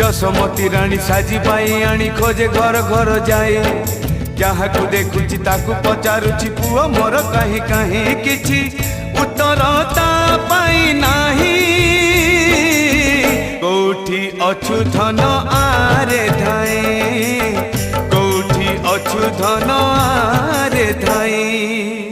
जसमती रानी साजी पाई आनी खोजे घर घर जाए जहाँ को देखुची ताकू पचारुची पुओ मोर कहीं कहीं किछि उत्तर ता पाई नाही कोठी अछु धन आरे धाई कोठी अछु धन आरे धाई।